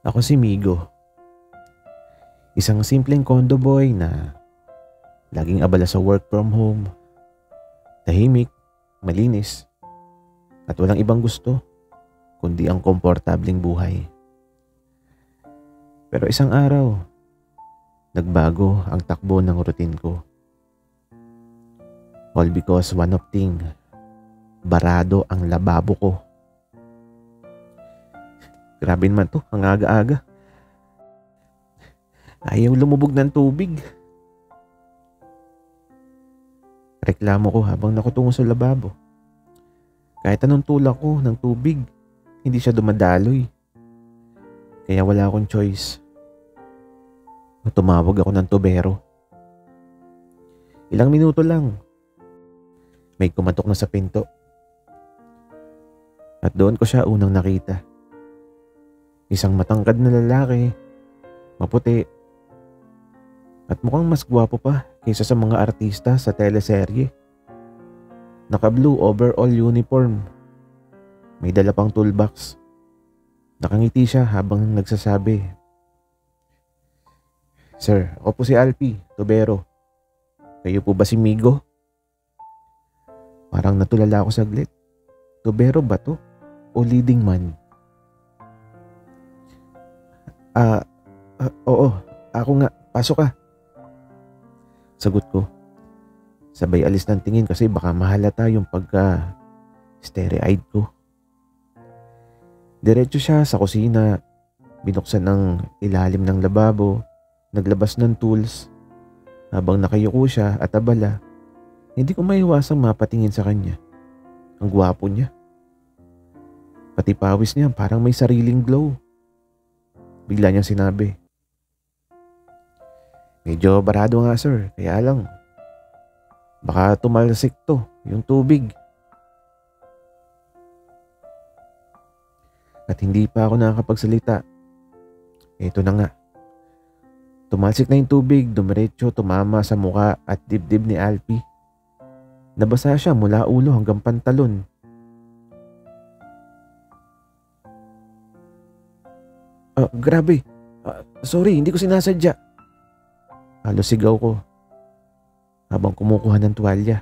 Ako si Migo, isang simpleng condo boy na laging abala sa work from home, tahimik, malinis, at walang ibang gusto kundi ang komportabling buhay. Pero isang araw, nagbago ang takbo ng routine ko. All because one of thing, barado ang lababo ko. Grabe naman to, ang aga-aga. Ayaw lumubog ng tubig. Reklamo ko habang nakutungo sa lababo. Kahit anong tulak ko ng tubig, hindi siya dumadaloy. Kaya wala akong choice. Tumawag ako ng tubero. Ilang minuto lang, may kumatok na sa pinto. At doon ko siya unang nakita. Isang matangkad na lalaki, maputi, at mukhang mas gwapo pa kaysa sa mga artista sa teleserye. Naka-blue overall uniform. May dala pang toolbox. Nakangiti siya habang nagsasabi, "Sir, ako po si Alpi, tubero. Kayo po ba si Migo?" Parang natulala ako saglit. Tubero ba to? O leading man? Oo, ako nga. Pasok ka. Sagot ko. Sabay alis ng tingin kasi baka mahalata yung pagka-starry-eyed ko. Diretso siya sa kusina. Binuksan ang ilalim ng lababo. Naglabas ng tools. Habang nakayuko siya at abala, hindi ko maiwasang mapatingin sa kanya. Ang gwapo niya. Pati pawis niya parang may sariling glow. Bigla niyang sinabi, "Medyo barado nga sir, kaya lang baka tumalsik to, yung tubig." At hindi pa ako nakakapagsalita. Ito na nga. Tumalsik na yung tubig, dumiretso tumama sa muka at dibdib ni Alpi. Nabasa siya mula ulo hanggang pantalon. Grabe. Sorry, hindi ko sinasadya. Halos sigaw ko habang kumukuha ng tuwalya.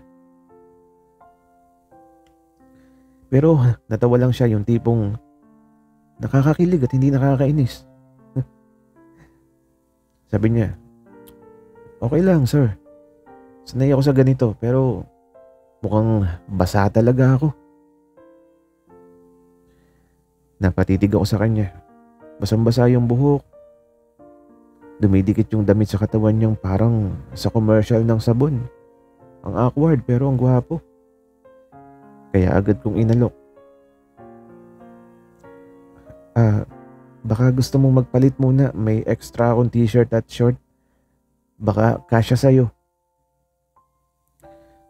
Pero natawa lang siya, yung tipong nakakakilig at hindi nakakainis. Sabi niya, "Okay lang sir. Sanay ako sa ganito pero mukhang basa talaga ako." Napatitig ako sa kanya. Basang-basa yung buhok. Dumidikit yung damit sa katawan niyang parang sa commercial ng sabon. Ang awkward pero ang gwapo. Kaya agad kong inalok. Baka gusto mong magpalit muna. May extra akong t-shirt at short. Baka kasya sa'yo."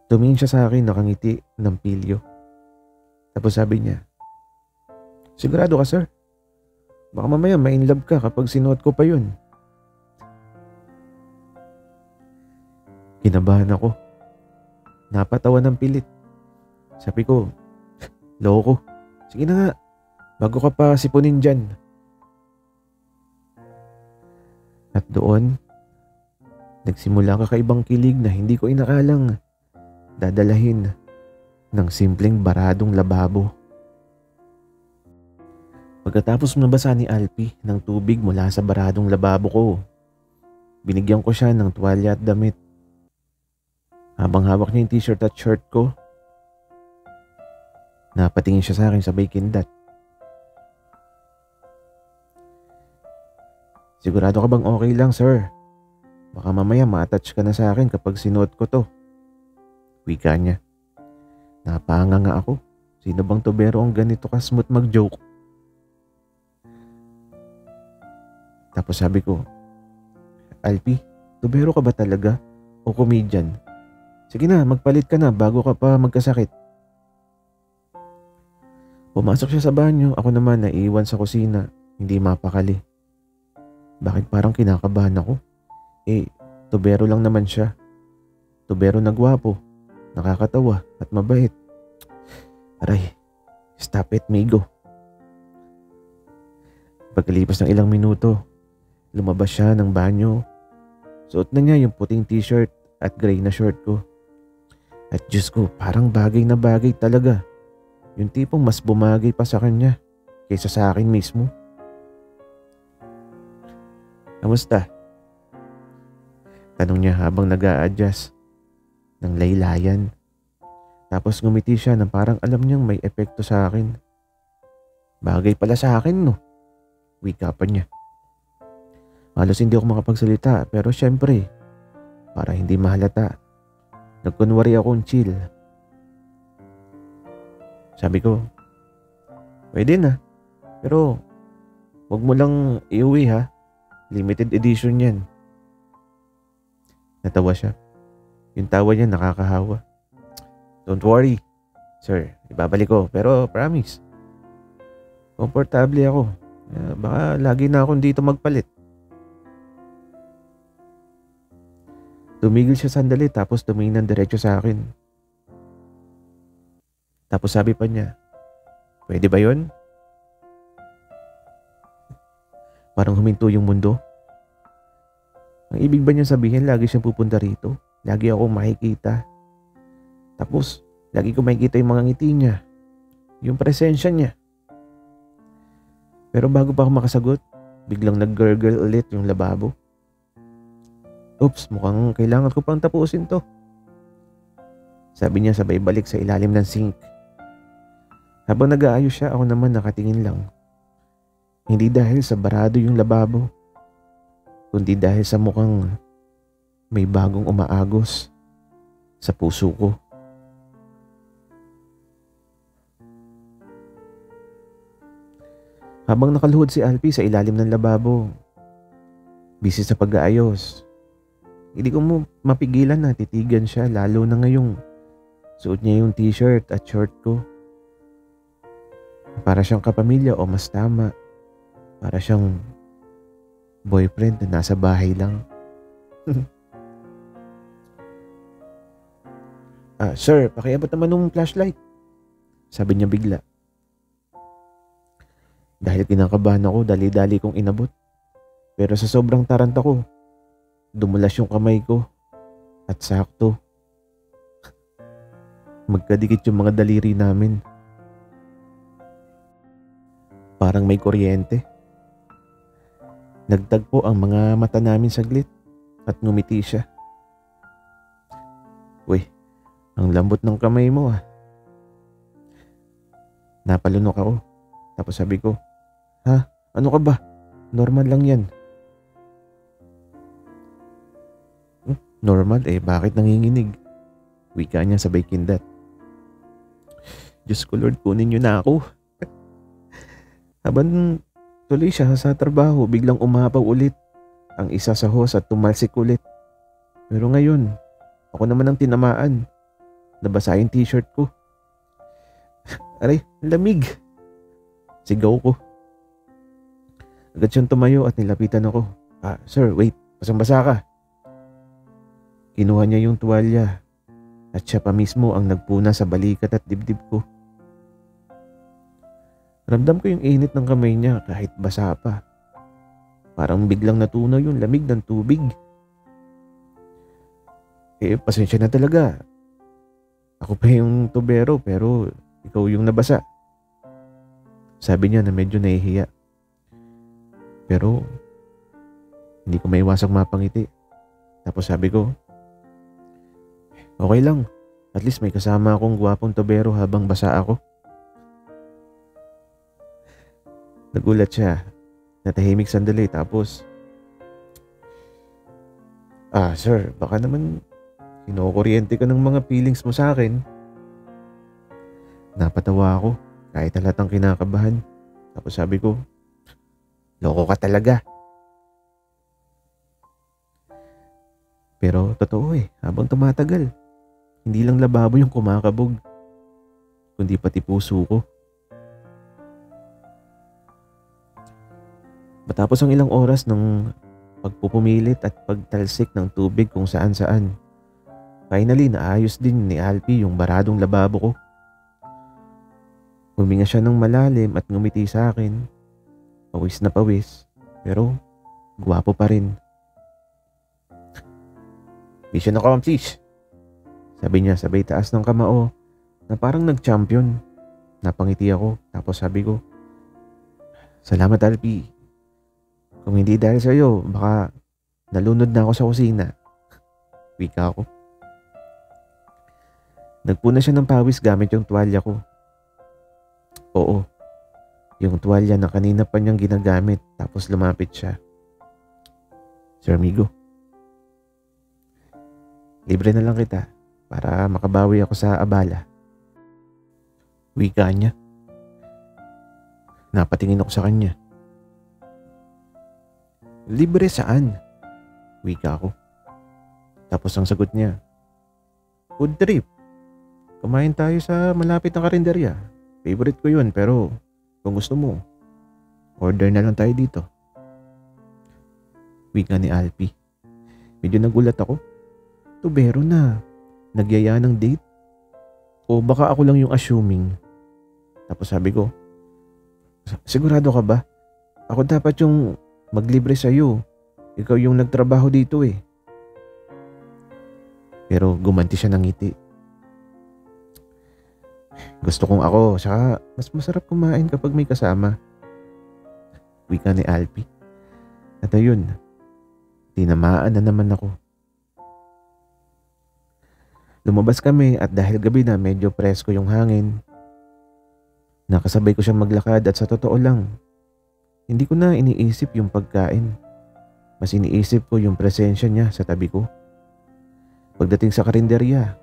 Tumingin siya sa akin, nakangiti ng pilyo. Tapos sabi niya, "Sigurado ka sir? Baka mamaya ma-inlove ka kapag sinuot ko pa yun." Kinabahan ako. Napatawa ng pilit. Sabi ko, "Loko. Sige na nga. Bago ka pa sipunin dyan." At doon, nagsimula kakaibang kilig na hindi ko inakalang dadalahin ng simpleng baradong lababo. Pagkatapos nabasa ni Alpi ng tubig mula sa baradong lababo ko, binigyan ko siya ng tuwalya at damit. Habang hawak niya yung t-shirt at shirt ko, napatingin siya sa akin sabay kindat. "Sigurado ka bang okay lang sir? Baka mamaya ma-attach ka na sa akin kapag sinuot ko to." Wika niya. Napahanga nga ako. Sino bang tubero ang ganito ka-smooth mag-joke? Tapos sabi ko, "Alpi, tubero ka ba talaga? O comedian? Sige na, magpalit ka na bago ka pa magkasakit." Pumasok siya sa banyo. Ako naman naiiwan sa kusina. Hindi mapakali. Bakit parang kinakabahan ako? Tubero lang naman siya. Tubero na gwapo, nakakatawa at mabait. Aray, stop it Migo. Pagkalipas ng ilang minuto, lumabas siya ng banyo. Suot na niya yung puting t-shirt at gray na short ko. At Diyos ko, parang bagay na bagay talaga. Yung tipong mas bumagay pa sa kanya kaysa sa akin mismo. Kamusta? Tanong niya habang nag-a-adjust ng laylayan. Tapos ngumiti siya na parang alam niyang may epekto sa akin. Bagay pala sa akin, no? Wika pa niya. Halos hindi ako makapagsalita pero syempre, para hindi mahalata, nagkunwari akong chill. Sabi ko, pwede na, pero wag mo lang iuwi ha. Limited edition yan. Natawa siya. Yung tawa niya nakakahawa. Don't worry, sir. Ibabalik ko, pero promise. Komportable ako. Baka lagi na akong dito magpalit. Tumigil siya sandali tapos tumingin diretso sa akin. Tapos sabi pa niya, pwede ba yun? Parang huminto yung mundo. Ang ibig ba niya sabihin lagi siyang pupunta rito? Lagi akong makikita. Tapos lagi ko makikita yung mga ngiti niya. Yung presensya niya. Pero bago pa ako makasagot, biglang nag-gurgle ulit yung lababo. Oops, mukhang kailangan ko pang tapusin to. Sabi niya sabay balik sa ilalim ng sink. Habang nag-aayos siya, ako naman nakatingin lang. Hindi dahil sa barado yung lababo, kundi dahil sa mukhang may bagong umaagos sa puso ko. Habang nakaluhod si Alpi sa ilalim ng lababo, busy sa pag-aayos, hindi ko mapigilan na titigan siya lalo na ngayong suot niya yung t-shirt at short ko. Para siyang kapamilya o mas tama, para siyang boyfriend na nasa bahay lang. Sir, pakiabot naman ng flashlight. Sabi niya bigla. Dahil kinakabahan ako, dali-dali kong inabot. Pero sa sobrang taranta ko, dumulas yung kamay ko at sakto. Magkadikit yung mga daliri namin. Parang may kuryente. Nagtagpo ang mga mata namin saglit at ngumiti siya. Uy, ang lambot ng kamay mo ah. Napalunok ako. Tapos sabi ko, ha? Ano ka ba? Normal lang yan. Normal eh, bakit nanginginig? Wika niya sabay kindat. Diyos ko Lord, kunin niyo na ako. Habang tuloy siya sa trabaho, biglang umapaw ulit ang isa sa hose at tumalsik ulit. Pero ngayon, ako naman ang tinamaan. Nabasa yung t-shirt ko. Aray, lamig. Sigaw ko. Agad siyang tumayo at nilapitan ako. Sir, wait, basang-basa ka. Kinuha niya yung tuwalya at siya pa mismo ang nagpuna sa balikat at dibdib ko. Ramdam ko yung init ng kamay niya kahit basa pa. Parang biglang natunaw yung lamig ng tubig. Pasensya na talaga. Ako pa yung tubero pero ikaw yung nabasa. Sabi niya na medyo nahihiya. Pero hindi ko maiwasang mapangiti. Tapos sabi ko, okay lang. At least may kasama akong gwapong tubero habang basa ako. Nagulat siya. Natahimik sandali tapos, sir, baka naman kinukuryente ka ng mga feelings mo sa akin. Napatawa ako kahit halatang kinakabahan. Tapos sabi ko, loko ka talaga. Pero totoo habang tumatagal, hindi lang lababo yung kumakabog, kundi pati puso ko. Matapos ang ilang oras ng pagpupumilit at pagtalsik ng tubig kung saan-saan, finally naayos din ni Alpi yung baradong lababo ko. Huminga siya ng malalim at ngumiti sa akin. Pawis na pawis, pero gwapo pa rin. Mission accomplished, sabi niya sabay taas ng kamao na parang nag-champion. Napangiti ako tapos sabi ko, salamat Alpi. Kung hindi dahil sa iyo, baka nalunod na ako sa kusina. Wika ako. Nagpuna siya ng pawis gamit yung tuwalya ko. Oo, yung tuwalya na kanina pa niyang ginagamit, tapos lumapit siya. Sir Migo, libre na lang kita para makabawi ako sa abala. Wika niya. Napatingin ako sa kanya. Libre saan? Wika ako. Tapos ang sagot niya, food trip. Kumain tayo sa malapit na karinderya. Favorite ko yun, pero kung gusto mo, order na lang tayo dito. Wika ni Alpi. Medyo nagulat ako. Tubero na. Nagyaya ng date? O baka ako lang yung assuming? Tapos sabi ko, sigurado ka ba? Ako dapat yung maglibre sa'yo. Ikaw yung nagtrabaho dito eh. Pero gumanti siya ng ngiti. Gusto kong ako, saka mas masarap kumain kapag may kasama. Wika ni Alpi. At ayun, tinamaan na naman ako. Lumabas kami at dahil gabi na medyo presko yung hangin. Nakasabay ko siyang maglakad at sa totoo lang, hindi ko na iniisip yung pagkain. Mas iniisip ko yung presensya niya sa tabi ko. Pagdating sa karinderya,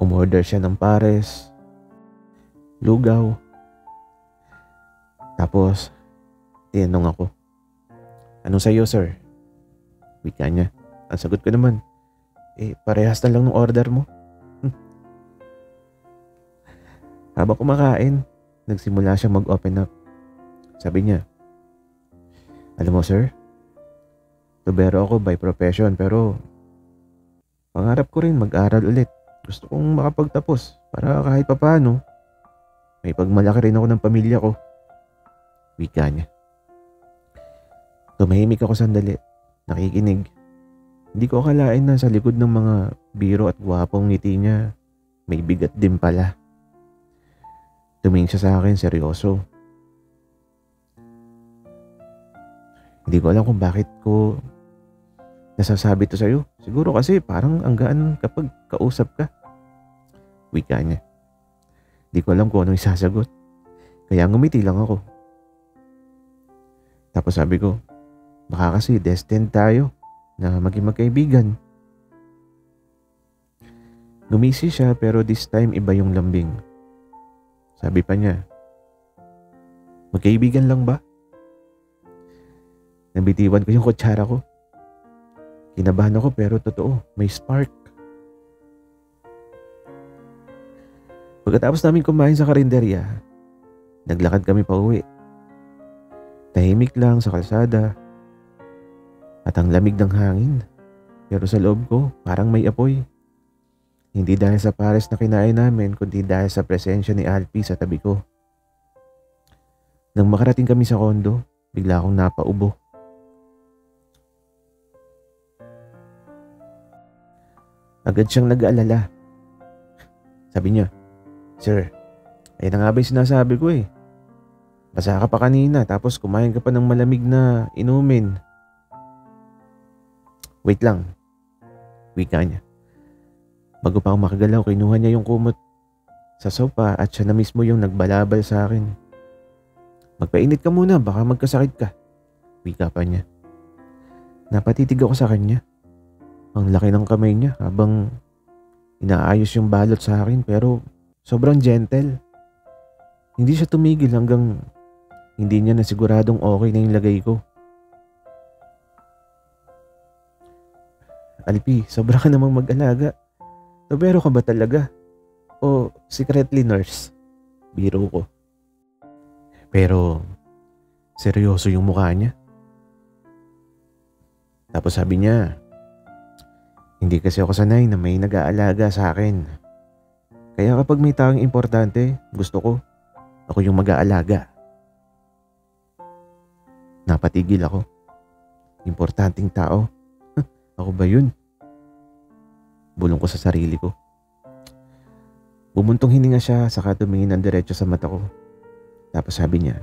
umorder siya ng pares, lugaw. Tapos, tinanong ako, anong sa'yo sir? Wika niya. Ang sagot ko naman, parehas na lang ng order mo. Habang kumakain, nagsimula siya mag-open up. Sabi niya, alam mo sir, tubero ako by profession pero pangarap ko rin mag-aral ulit. Gusto kong makapagtapos para kahit papaano may pagmalaki rin ako ng pamilya ko. Wika niya. Tumahimik ako sandali, nakikinig. Hindi ko akalain na sa likod ng mga biro at gwapong ngiti niya, may bigat din pala. Tumingin siya sa akin seryoso. Hindi ko alam kung bakit ko nasasabi to sa'yo. Siguro kasi parang ang gaan kapag kausap ka. Wika niya. Hindi ko alam kung anong isasagot. Kaya ngumiti lang ako. Tapos sabi ko, baka kasi destined tayo na maging magkaibigan. Gumisi siya pero this time iba yung lambing. Sabi pa niya, magkaibigan lang ba? Nabitiwan ko yung kutsara ko. Kinabahan ako pero totoo, may spark. Pagkatapos namin kumain sa karinderya, naglakad kami pa uwi. Tahimik lang sa kalsada at ang lamig ng hangin. Pero sa loob ko, parang may apoy. Hindi dahil sa pares na kinain namin, kundi dahil sa presensya ni Alpi sa tabi ko. Nang makarating kami sa kondo, bigla akong napaubo. Agad siyang nag-aalala. Sabi niya, Sir, ayun na nga ba yung sinasabi ko eh. Basa ka pa kanina tapos kumain ka pa ng malamig na inumin. Wait lang. Wika niya. Bago pa ako makagalaw, kinuha niya yung kumot sa sopa at siya na mismo yung nagbalabal sa akin. Magpainit ka muna, baka magkasakit ka. Wika pa niya. Napatitig ako sa kanya. Ang laki ng kamay niya habang inaayos yung balot sa akin pero sobrang gentle. Hindi siya tumigil hanggang hindi niya nasiguradong okay na yung lagay ko. Alpi, sobra ka namang mag-alaga. Tubero ka ba talaga? O secretly nurse? Biro ko. Pero seryoso yung mukha niya. Tapos sabi niya, hindi kasi ako sanay na may nag-aalaga sa akin. Kaya kapag may taong importante, gusto ko, ako yung mag-aalaga. Napatigil ako. Importanteng tao. Ako ba yun? Bulong ko sa sarili ko. Bumuntong hininga siya saka tumingin ng diretso sa mata ko. Tapos sabi niya,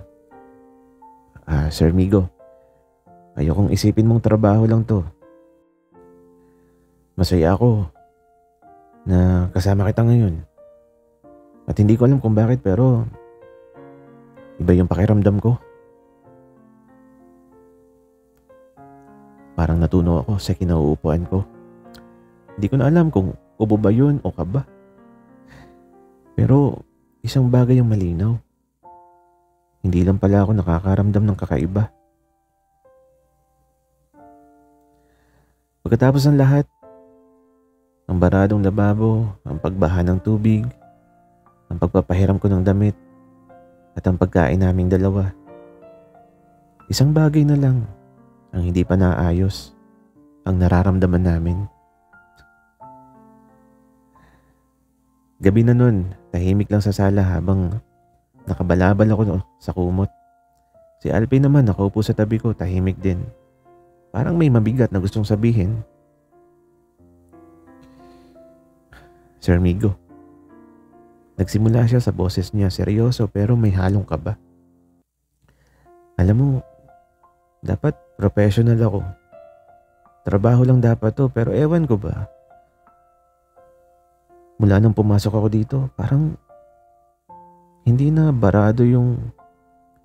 Sir Migo, ayokong isipin mong trabaho lang to. Masaya ako na kasama kita ngayon. At hindi ko alam kung bakit pero iba yung pakiramdam ko. Parang natuno ako sa kinauupuan ko. Hindi ko na alam kung ubo ba yun o kaba. Pero isang bagay ang malinaw. Hindi lang pala ako nakakaramdam ng kakaiba. Pagkatapos ng lahat, ang baradong lababo, ang pagbaha ng tubig, ang pagpapahiram ko ng damit, at ang pagkain naming dalawa. Isang bagay na lang ang hindi pa naayos, ang nararamdaman namin. Gabi na nun, tahimik lang sa sala habang nakabalabal ako sa kumot. Si Alpi naman nakaupo sa tabi ko, tahimik din. Parang may mabigat na gustong sabihin. Sir Migo. Nagsimula siya sa boses niya, seryoso pero may halong kaba. Alam mo, dapat professional ako. Trabaho lang dapat to pero ewan ko ba. Mula nung pumasok ako dito, parang hindi na barado yung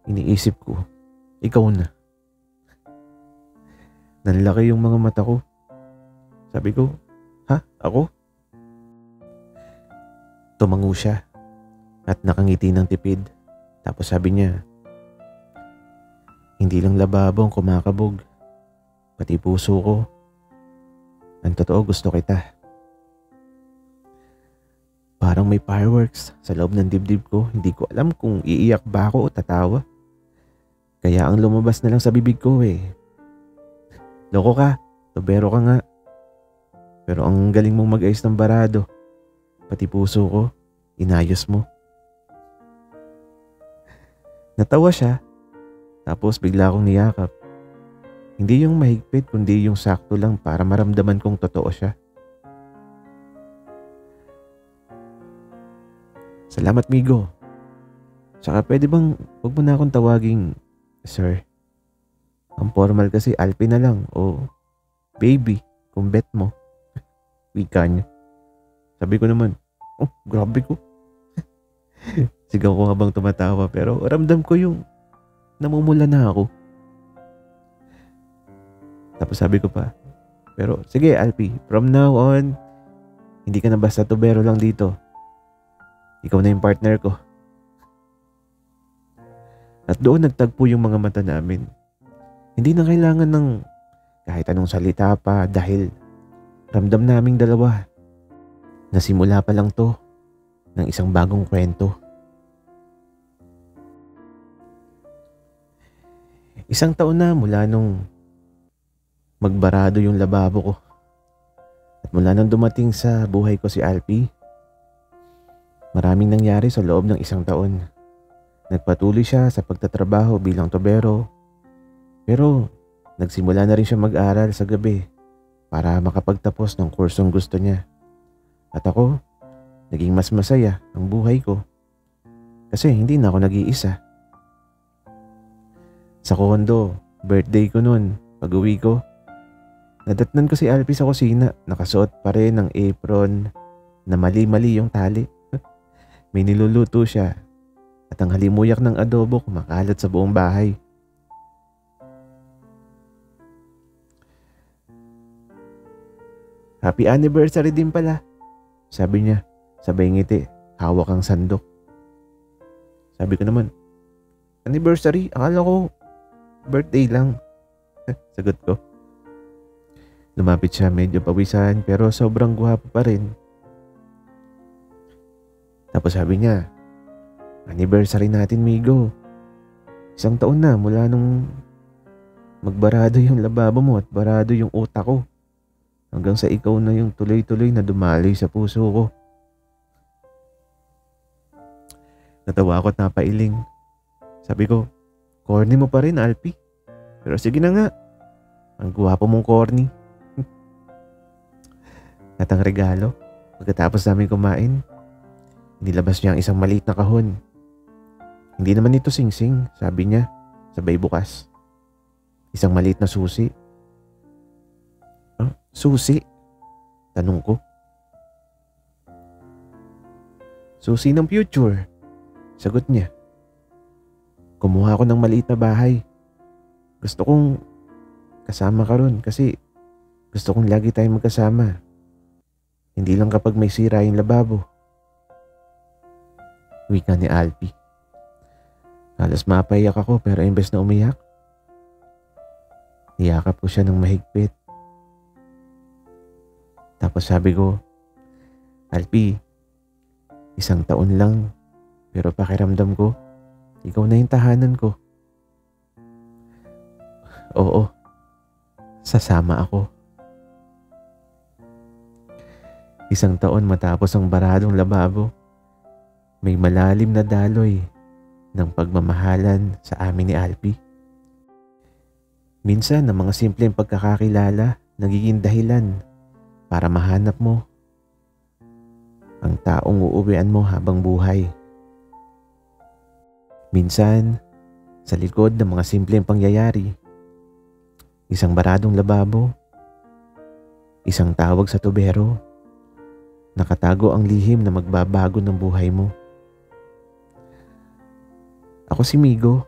iniisip ko. Ikaw na. Nanlaki yung mga mata ko. Sabi ko, ha? Ako? Tumango siya at nakangiti ng tipid. Tapos sabi niya, hindi lang lababo ang kumakabog, pati puso ko. Ang totoo, gusto kita. Parang may fireworks sa loob ng dibdib ko. Hindi ko alam kung iiyak ba ako o tatawa. Kaya ang lumabas na lang sa bibig ko loko ka, tubero ka nga. Pero ang galing mong mag-ayos ng barado. Pati puso ko, inayos mo. Natawa siya, tapos bigla akong niyakap. Hindi yung mahigpit, kundi yung sakto lang para maramdaman kong totoo siya. Salamat, Migo. Saka pwede bang huwag mo na akong tawaging sir? Ang formal kasi Alpi na lang o baby kung bet mo. Wika niya. Sabi ko naman, oh grabe ko. Sigaw ko habang tumatawa pero ramdam ko yung namumula na ako. Tapos sabi ko pa, pero sige Alpi, from now on, hindi ka na basta tubero lang dito. Ikaw na yung partner ko. At doon nagtagpo yung mga mata namin. Hindi na kailangan ng kahit anong salita pa dahil ramdam naming dalawa na simula pa lang to ng isang bagong kwento. Isang taon na mula nung magbarado yung lababo ko. At mula nang dumating sa buhay ko si Alpi, maraming nangyari sa loob ng isang taon. Nagpatuloy siya sa pagtatrabaho bilang tubero. Pero nagsimula na rin siya mag-aral sa gabi para makapagtapos ng kursong gusto niya. At ako, naging mas masaya ang buhay ko kasi hindi na ako nag-iisa. Sa kondo, birthday ko noon, pag-uwi ko, nadatnan ko si Alpi sa kusina, nakasuot pa rin ng apron na mali-mali yung tali. May niluluto siya at ang halimuyak ng adobo kumakalat sa buong bahay. Happy anniversary din pala, sabi niya, sabay ngiti, hawak ang sandok. Sabi ko naman, anniversary? Akala ko birthday lang. Sagot ko. Lumapit siya, medyo pawisan pero sobrang gwapo pa rin. Tapos sabi niya, anniversary natin, Migo. 1 taon na mula nung magbarado yung lababo mo at barado yung utak ko. Hanggang sa ikaw na yung tuloy-tuloy na dumaloy sa puso ko. Natawa ako at napailing. Sabi ko, corny mo pa rin, Alpi. Pero sige na nga, ang gwapo mong corny. At ang regalo, pagkatapos namin kumain, nilabas niya ang isang maliit na kahon. Hindi naman ito singsing, sabi niya, sabay bukas. Isang maliit na susi. Susi? Tanong ko. Susi ng future, sagot niya. Kumuha ako ng maliit na bahay. Gusto kong kasama ka ron kasi gusto kong lagi tayong magkasama. Hindi lang kapag may sira yung lababo. Wika ni Alpi. Halos mapaiyak ako pero imbes na umiyak, niyakap ko siya ng mahigpit. Tapos sabi ko, Alpi, 1 taon lang pero pakiramdam ko, ikaw na yung tahanan ko. Oo, sasama ako. 1 taon matapos ang baradong lababo, may malalim na daloy ng pagmamahalan sa amin ni Alpi. Minsan ang mga simpleng pagkakakilala nagiging dahilan para mahanap mo ang taong uuwian mo habang buhay. Minsan, sa likod ng mga simpleng pangyayari, 1 baradong lababo, 1 tawag sa tubero, nakatago ang lihim na magbabago ng buhay mo. Ako si Migo.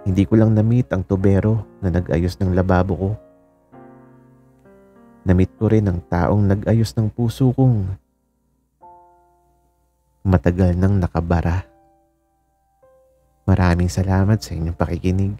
Hindi ko lang na-meet ang tubero na nag-ayos ng lababo ko. Na-meet ko rin ang taong nag-ayos ng puso kong matagal nang nakabara. Maraming salamat sa inyong pakikinig.